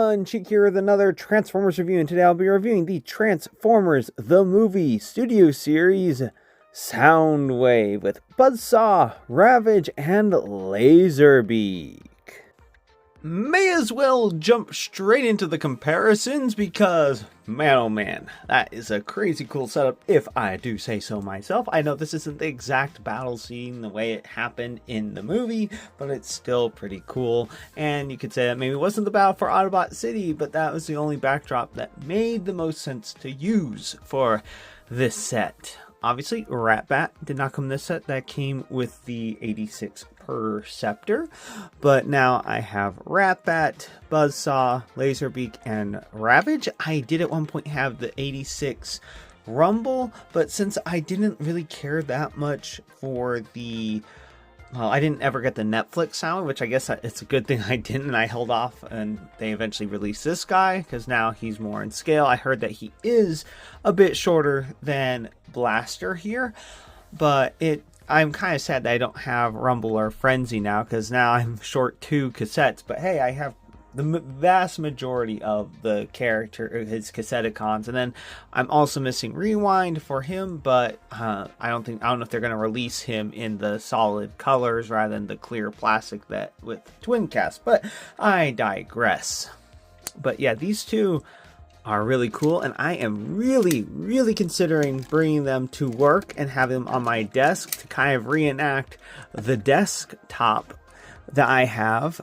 everyone, Cheek here with another Transformers review, and today I'll be reviewing the Transformers The Movie Studio Series Soundwave with Buzzsaw, Ravage, and Laserbeak. May as well jump straight into the comparisons because, man oh man, that is a crazy cool setup if I do say so myself. I know this isn't the exact battle scene the way it happened in the movie, but it's still pretty cool. And you could say that maybe it wasn't the battle for Autobot City, but that was the only backdrop that made the most sense to use for this set. Obviously, Ratbat did not come in this set. That came with the 86 Perceptor. But now I have Ratbat, Buzzsaw, Laserbeak, and Ravage. I did at one point have the 86 Rumble, but since I didn't really care that much for the... Well, I didn't ever get the Netflix sound, which I guess it's a good thing I didn't, and I held off, and they eventually released this guy, because now he's more in scale. I heard that he is a bit shorter than Blaster here, but I'm kind of sad that I don't have Rumble or Frenzy now, because now I'm short 2 cassettes, but hey, I have the vast majority of the character, his Cassetticons, and then I'm also missing Rewind for him, but I don't know if they're going to release him in the solid colors rather than the clear plastic that with Twincast, but I digress. But yeah, these two are really cool, and I am really considering bringing them to work and having them on my desk to kind of reenact the desktop that I have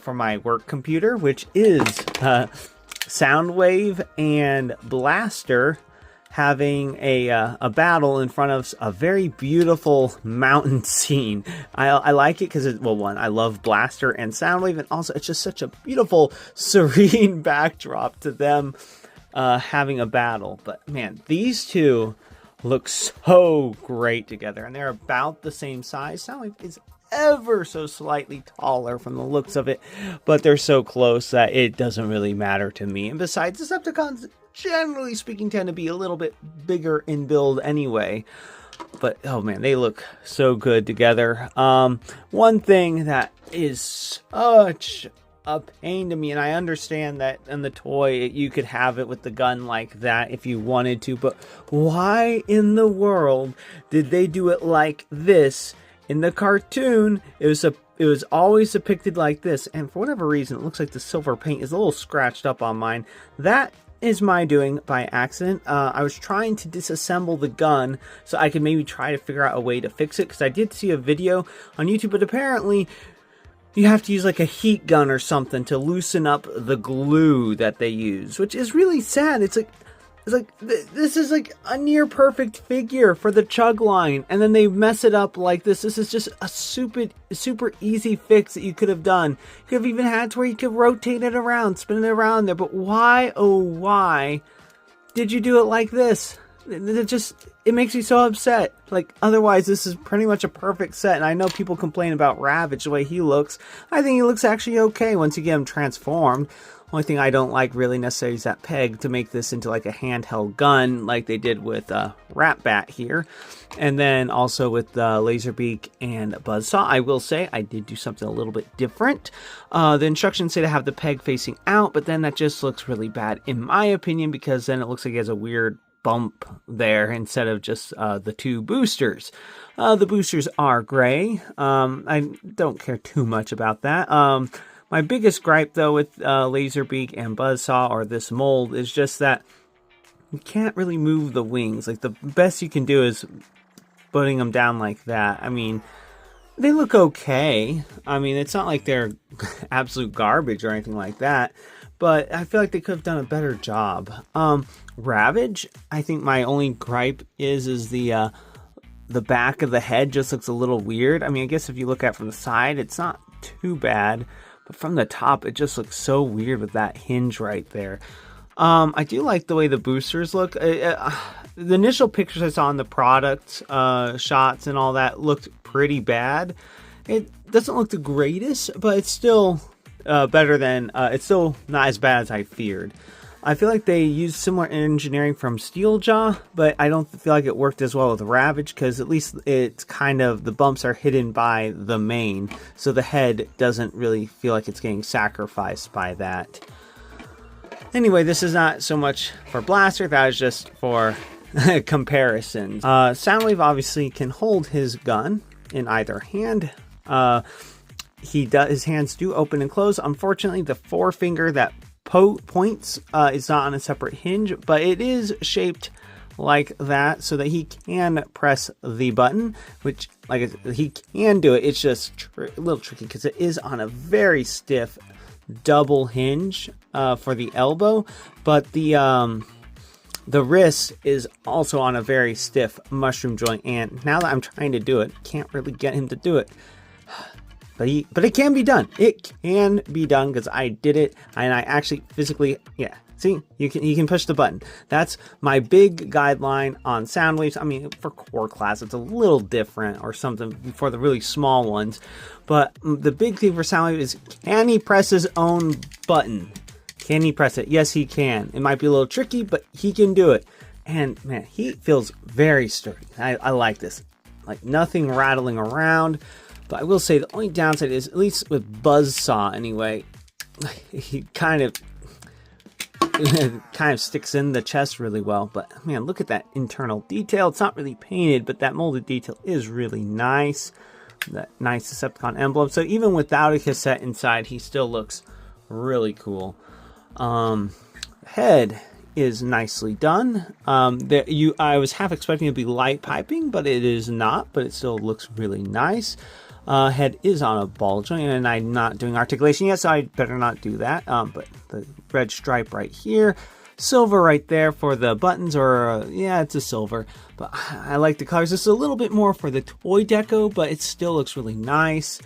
for my work computer, which is Soundwave and Blaster having a battle in front of a very beautiful mountain scene. I like it because, well, one, I love Blaster and Soundwave, and also it's just such a beautiful, serene backdrop to them having a battle. But man, these two look so great together, and they're about the same size. Soundwave is ever so slightly taller from the looks of it, but they're so close that it doesn't really matter to me. And besides, Decepticons, generally speaking, tend to be a little bit bigger in build anyway. But oh man, they look so good together. One thing that is such a pain to me, and I understand that in the toy you could have it with the gun like that if you wanted to, but why in the world did they do it like this? In the cartoon, it was always depicted like this, and for whatever reason, it looks like the silver paint is a little scratched up on mine. That is my doing by accident. I was trying to disassemble the gun so I could maybe try to figure out a way to fix it, because I did see a video on YouTube, but apparently you have to use like a heat gun or something to loosen up the glue that they use, which is really sad. It's like this is like a near perfect figure for the Chug line, and then they mess it up like this. This is just a super easy fix that you could have done. You could have even had to where you could rotate it around, spin it around there. But why, oh why, did you do it like this? It makes me so upset. Like, otherwise this is pretty much a perfect set, and I know people complain about Ravage the way he looks. I think he looks actually okay once you get him transformed. Only thing I don't like really necessarily is that peg to make this into like a handheld gun like they did with Ratbat here. And then also with Laserbeak and Buzzsaw, I will say I did do something a little bit different. The instructions say to have the peg facing out, but then that just looks really bad in my opinion, because then it looks like it has a weird bump there instead of just the two boosters. The boosters are gray. I don't care too much about that. My biggest gripe, though, with Laserbeak and Buzzsaw, or this mold, is just that you can't really move the wings. Like, the best you can do is putting them down like that. I mean, they look okay. I mean, it's not like they're absolute garbage or anything like that, but I feel like they could have done a better job. Ravage, I think my only gripe is the back of the head just looks a little weird. I mean, I guess if you look at it from the side, it's not too bad. But from the top, it just looks so weird with that hinge right there. I do like the way the boosters look. The initial pictures I saw in the product shots and all that looked pretty bad. It doesn't look the greatest, but it's still better than... it's still not as bad as I feared. I feel like they used similar engineering from Steeljaw, but I don't feel like it worked as well with Ravage, because at least it's kind of, the bumps are hidden by the mane, so the head doesn't really feel like it's getting sacrificed by that. Anyway, this is not so much for Blaster, that is just for comparisons. Soundwave obviously can hold his gun in either hand. His hands do open and close. Unfortunately, the forefinger that points is not on a separate hinge, but it is shaped like that so that he can press the button, which, like I said, he can do it. It's just a little tricky because it is on a very stiff double hinge for the elbow, but the wrist is also on a very stiff mushroom joint. And now that I'm trying to do it, can't really get him to do it. But it can be done. It can be done because I did it, and I actually physically, yeah. See, you can push the button. That's my big guideline on Soundwaves. I mean, for core class, it's a little different or something for the really small ones. But the big thing for Soundwave is, can he press his own button? Can he press it? Yes, he can. It might be a little tricky, but he can do it. And man, he feels very sturdy. I like this. Like nothing rattling around. But I will say the only downside is, at least with Buzzsaw anyway, he kind of sticks in the chest really well. But man, look at that internal detail. It's not really painted, but that molded detail is really nice. That nice Decepticon emblem. So even without a cassette inside, he still looks really cool. Head is nicely done. I was half expecting it to be light piping, but it is not. But it still looks really nice. Head is on a ball joint, and I'm not doing articulation yet, so I better not do that. But the red stripe right here, silver right there for the buttons, or yeah, it's a silver. But I like the colors. This is a little bit more for the toy deco, but it still looks really nice.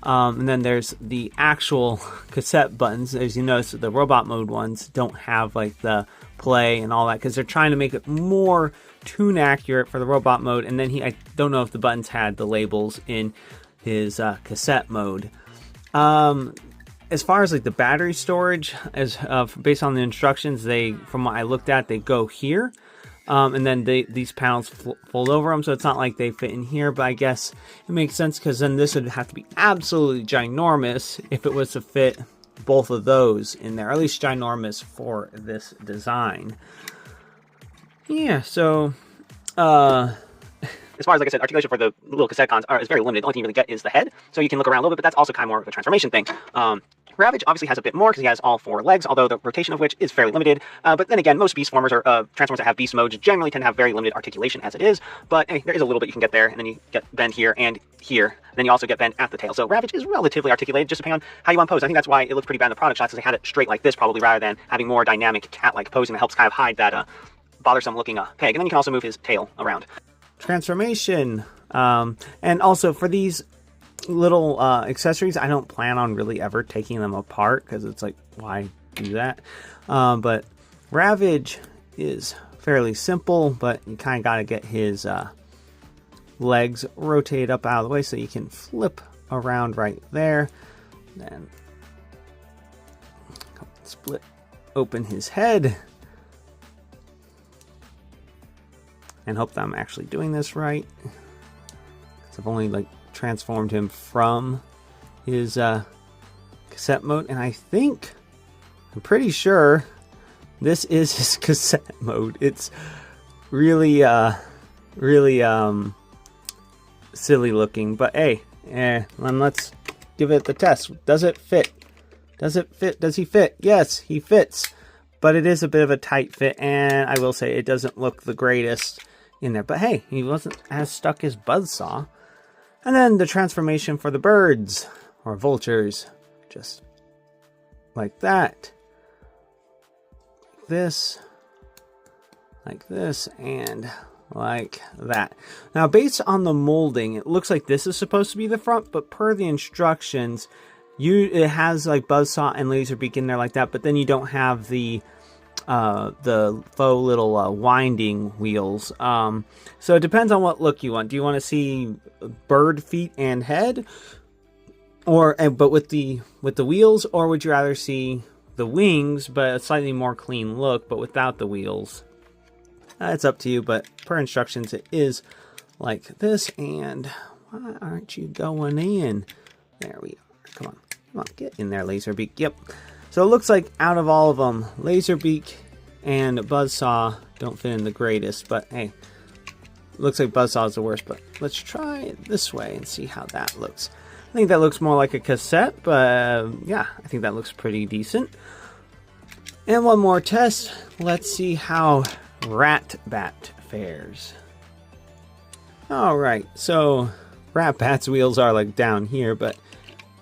And then there's the actual cassette buttons. As you notice, the robot mode ones don't have like the play and all that because they're trying to make it more tune accurate for the robot mode. And then I don't know if the buttons had the labels in his cassette mode. As far as like the battery storage, as based on the instructions, from what I looked at, they go here, and then these panels fold over them, so it's not like they fit in here. But I guess it makes sense because then this would have to be absolutely ginormous if it was to fit both of those in there, or at least ginormous for this design. Yeah, so as far as, like I said, articulation for the little cassette cons is very limited. The only thing you really get is the head, so you can look around a little bit, but that's also kind of more of a transformation thing. Ravage obviously has a bit more because he has all 4 legs, although the rotation of which is fairly limited. But then again, most beast formers or transformers that have beast modes generally tend to have very limited articulation as it is. But hey, there is a little bit you can get there, and then you get bend here and here. Then you also get bend at the tail. So Ravage is relatively articulated, just depending on how you want to pose. I think that's why it looks pretty bad in the product shots, because they had it straight like this probably, rather than having more dynamic cat-like posing that helps kind of hide that bothersome looking peg. And then you can also move his tail around. Transformation. And also for these little accessories, I don't plan on really ever taking them apart because it's like, why do that? But Ravage is fairly simple, but you kind of got to get his legs rotated up out of the way so you can flip around right there. Then split open his head and hope that I'm actually doing this right. I've only like transformed him from his cassette mode, and I'm pretty sure this is his cassette mode. It's really silly looking, but hey, let's give it the test. Does it fit? Does it fit? Does he fit? Yes, he fits, but it is a bit of a tight fit, and I will say it doesn't look the greatest in there, but hey, he wasn't as stuck as Buzzsaw. And then the transformation for the birds, or vultures, just like that. Like this, and like that. Now, based on the molding, it looks like this is supposed to be the front, but per the instructions, it has like Buzzsaw and Laserbeak in there like that, but then you don't have the faux little winding wheels. So it depends on what look you want. Do you want to see bird feet and head, but with the wheels, or would you rather see the wings but a slightly more clean look but without the wheels? It's up to you, but per instructions it is like this. And why aren't you going in? There we are. Come on, get in there, Laserbeak. Yep. So it looks like out of all of them, Laserbeak and Buzzsaw don't fit in the greatest, but hey, looks like Buzzsaw is the worst. But let's try it this way and see how that looks. I think that looks more like a cassette, but yeah, I think that looks pretty decent. And one more test. Let's see how Rat Bat fares. Alright, so Rat Bat's wheels are like down here, but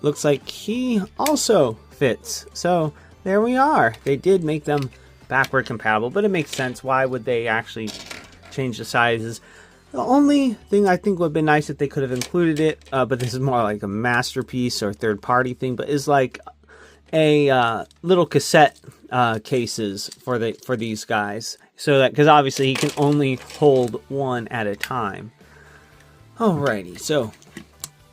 looks like he also fits. So there we are. They did make them backward compatible, but it makes sense. Why would they actually change the sizes? The only thing I think would have been nice if they could have included it, but this is more like a masterpiece or third-party thing, but is like a little cassette cases for these guys, so that, because obviously he can only hold one at a time. Alrighty, so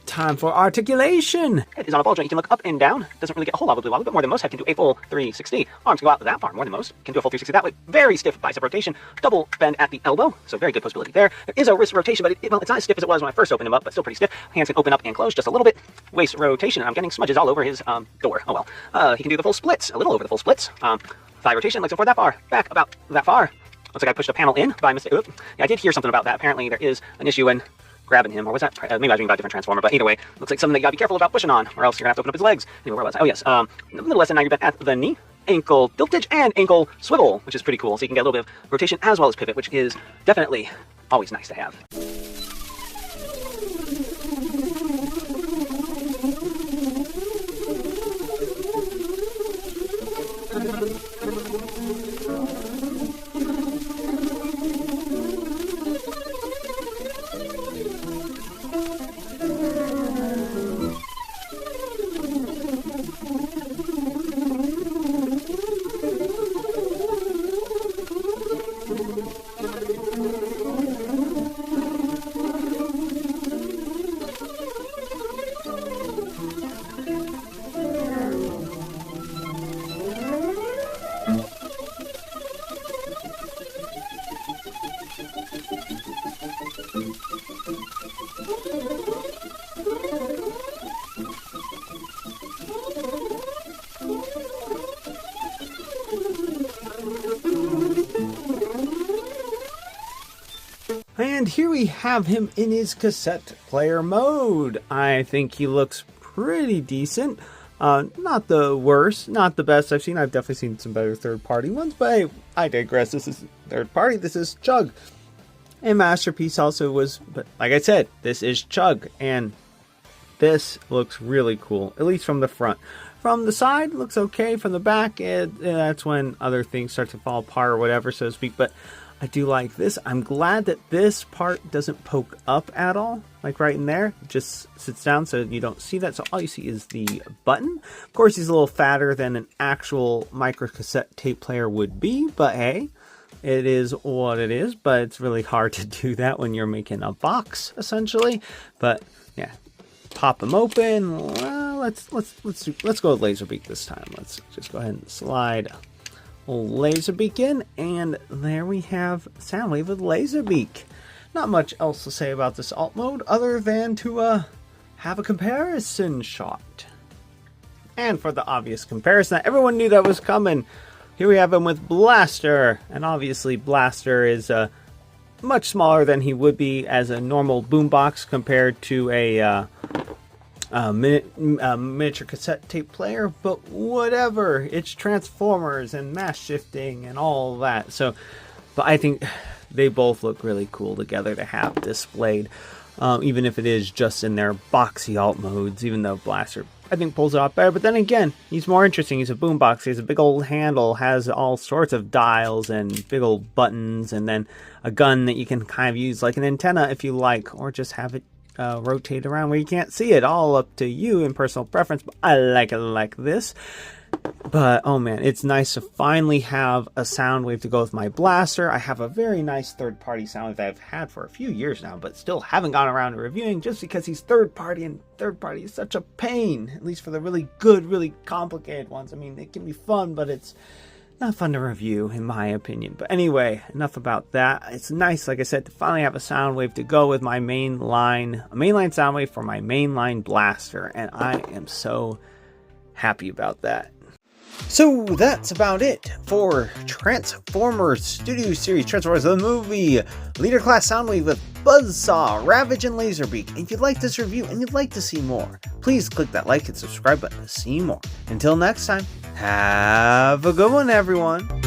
time for articulation. Head is on a ball joint. You can look up and down. Doesn't really get a whole lot of wobble, but more than most. Head can do a full 360. Arms can go out that far, more than most. Can do a full 360 that way. Very stiff bicep rotation. Double bend at the elbow, so very good postability there. There is a wrist rotation, but well, it's not as stiff as it was when I first opened him up, but still pretty stiff. Hands can open up and close just a little bit. Waist rotation, and I'm getting smudges all over his door. Oh well. He can do the full splits, a little over the full splits. Thigh rotation, legs go forward that far, back about that far. Looks like I pushed a panel in by mistake. Oop. Yeah, I did hear something about that. Apparently there is an issue when grabbing him, or was that, maybe I was reading about a different transformer, but either way, looks like something that you gotta be careful about pushing on, or else you're gonna have to open up his legs. Anyway, where was I? Oh yes, a little less than 90 bent at the knee, ankle tiltage, and ankle swivel, which is pretty cool, so you can get a little bit of rotation as well as pivot, which is definitely always nice to have. And here we have him in his cassette player mode. I think he looks pretty decent. Not the worst, not the best I've seen. I've definitely seen some better third-party ones, but hey, I digress. This is third-party. This is Chug. And Masterpiece also was, but like I said, this is Chug, and this looks really cool, at least from the front. From the side, looks okay. From the back, that's when other things start to fall apart or whatever, so to speak, but I do like this. I'm glad that this part doesn't poke up at all, like right in there. It just sits down so you don't see that. So all you see is the button. Of course, he's a little fatter than an actual micro cassette tape player would be, but hey, it is what it is. But it's really hard to do that when you're making a box, essentially. But yeah, pop them open. Well, let's go with Laserbeak this time. Let's just go ahead and slide Laserbeak in, and there we have Soundwave with Laserbeak. Not much else to say about this alt mode other than to have a comparison shot. And for the obvious comparison that everyone knew that was coming, here we have him with Blaster, and obviously Blaster is much smaller than he would be as a normal boombox compared to a miniature cassette tape player, but whatever, it's Transformers and mass shifting and all that. So, but I think they both look really cool together to have displayed, even if it is just in their boxy alt modes, even though Blaster, I think, pulls it off better. But then again, he's more interesting. He's a boombox. He has a big old handle, has all sorts of dials and big old buttons, and then a gun that you can kind of use like an antenna if you like, or just have it rotate around where you can't see it. All up to you in personal preference, but I like it like this. But oh man, it's nice to finally have a Soundwave to go with my Blaster. I have a very nice third-party Soundwave that I've had for a few years now, but still haven't gone around to reviewing just because he's third-party, and third-party is such a pain, at least for the really good, really complicated ones. I mean, it can be fun, but it's not fun to review, in my opinion. But anyway, enough about that. It's nice, like I said, to finally have a Soundwave to go with my mainline Soundwave for my mainline Blaster, and I am so happy about that. So that's about it for Transformers Studio Series Transformers the movie Leader Class Soundwave with Buzzsaw, Ravage, and Laserbeak. If you'd like this review and you'd like to see more, please click that like and subscribe button to see more. Until next time, have a good one, everyone.